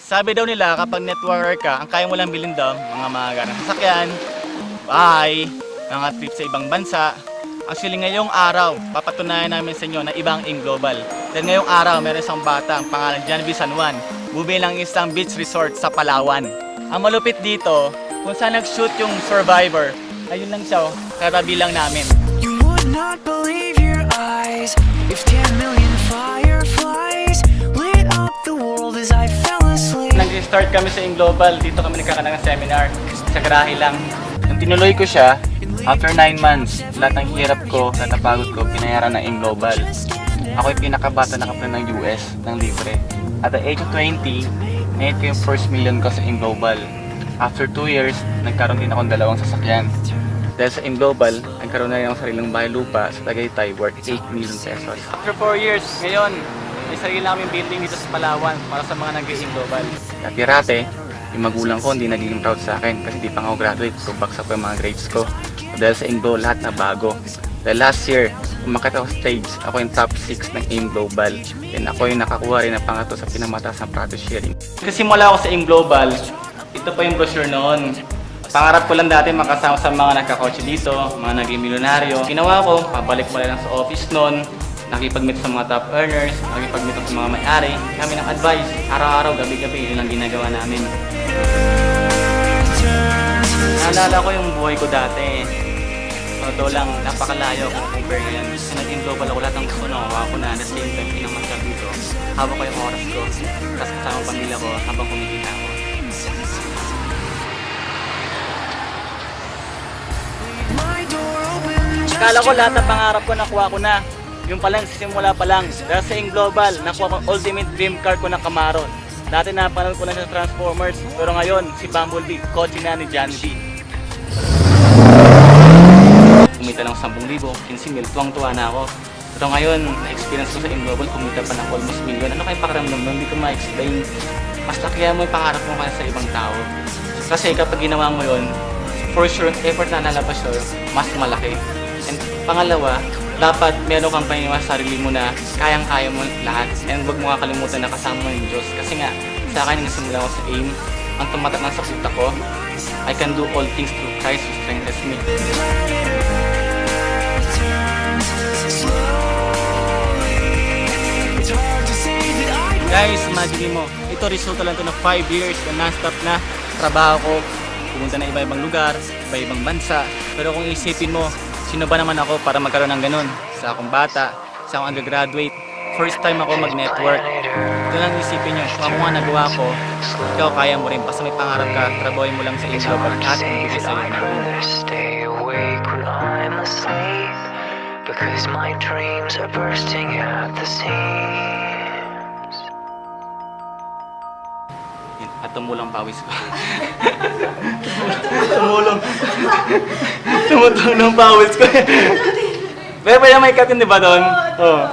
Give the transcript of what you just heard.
Sabi daw nila kapag networker ka, ang kaya mo lang bilhin daw, mga magarang sasakyan, bahay, mga trip sa ibang bansa. Actually ngayong araw, papatunayan namin sa inyo na ibang AIM Global. Dahil ngayong araw, meron isang bata, ang pangalan Janvi San Juan, bumili ng isang beach resort sa Palawan. Ang malupit dito, kung saan nag-shoot yung Survivor, ayun lang siya, katabi lang namin. You would not believe your eyes if 10 million fireflies lit up the world as I fell asleep. Nag-start kami sa AIM Global, dito kami nagkakaroon ng seminar, sa garahe lang. Nung tinuloy ko siya, after 9 months, lahat ng hirap ko, lahat ng pagod ko, pinayaran ng AIM Global. Ako yung pinakabata na kaplan ng US, ng libre. At the age of 20, nahit ko yung first million ko sa AIM Global. After 2 years, nagkaroon din akong 2 sasakyan. Dahil sa AIM Global, nagkaroon na rin akong sariling bahay lupa sa Tagaytay worth 8 million pesos. After 4 years, ngayon, may sarili na kaming building dito sa Palawan para sa mga nag-AIM Global. Dati-rate, yung magulang ko hindi naging proud sa akin kasi di pa ako graduate, so baksak ko yung mga grades ko. So, dahil sa AIM Global, lahat na bago. Dahil last year, umakit ako sa stage, ako yung top 6 ng AIM Global. And ako yung nakakuha rin ng pangatlo sa pinamataas ng profit sharing. Kasi mula ako sa AIM Global, ito pa yung brochure noon. Pangarap ko lang dati makasama sa mga nagkakotse dito, mga naging milyonaryo. Ginawa ko, pabalik pa lang sa office noon, nakipag-meet sa mga top earners, nakipag-meet sa mga may-ari, kami ng advice, araw-araw, gabi-gabi, yun ang ginagawa namin. Naalala ko yung buhay ko dati. Totoo lang, napakalayo kung compare ngayon. Kasi nag-AIM Global ako, lahat ng gusto nakuha ko na at the same time, pinamasyal dito. Hawak ko yung oras ko, tapos kasama ang pamilya ko habang kumikita ako. Akala ko lahat ng pangarap ko nakuha ko na. Yung palang simula pa lang. Dahil sa AIM Global, nakuha ko ultimate dream car ko na Camaro. Dati napanood ko lang sa Transformers, pero ngayon si Bumblebee, kotse na ni Janvi. Kumita lang 10,000, 15,000, tuwang-tuwa na ako. Pero ngayon, na-experience ko sa AIM Global, kumita pa ng almost million. Ano kayong pakiramdam nun? Hindi ko ma-explain. Mas lakihan mo yung pangarap mo kaya sa ibang tao. Kasi kapag ginawa mo yun, for sure, effort na lalabas yun, mas malaki. And pangalawa, dapat meron kang paniniwala sa sarili mo na kayang-kaya mo lahat. And huwag mo kakalimutan na kasama mo yung Diyos. Kasi nga, sa akin, nagsimula ako sa AIM, ang tumatak na sa utak ko, I can do all things through Christ who strengthens me. Guys, imagine mo, ito resulta lang ito ng 5 years na non-stop na trabaho ko. Pumunta na iba-ibang lugar, iba-ibang bansa. Pero kung isipin mo, sino ba naman ako para magkaroon ng ganun? Sa akong bata, sa akong undergraduate, first time ako mag-network. Ito lang isipin nyo, kung ako nga nagawa ko, ikaw kaya mo rin. Basta may pangarap ka, trabahoin mo lang sa AIM Global at ibigay sa'yo na. Because my dreams are bursting at the seams. At tumulang pawis ko. Tumutulong pawis ko. Pero may cut yun, di ba doon? Oo.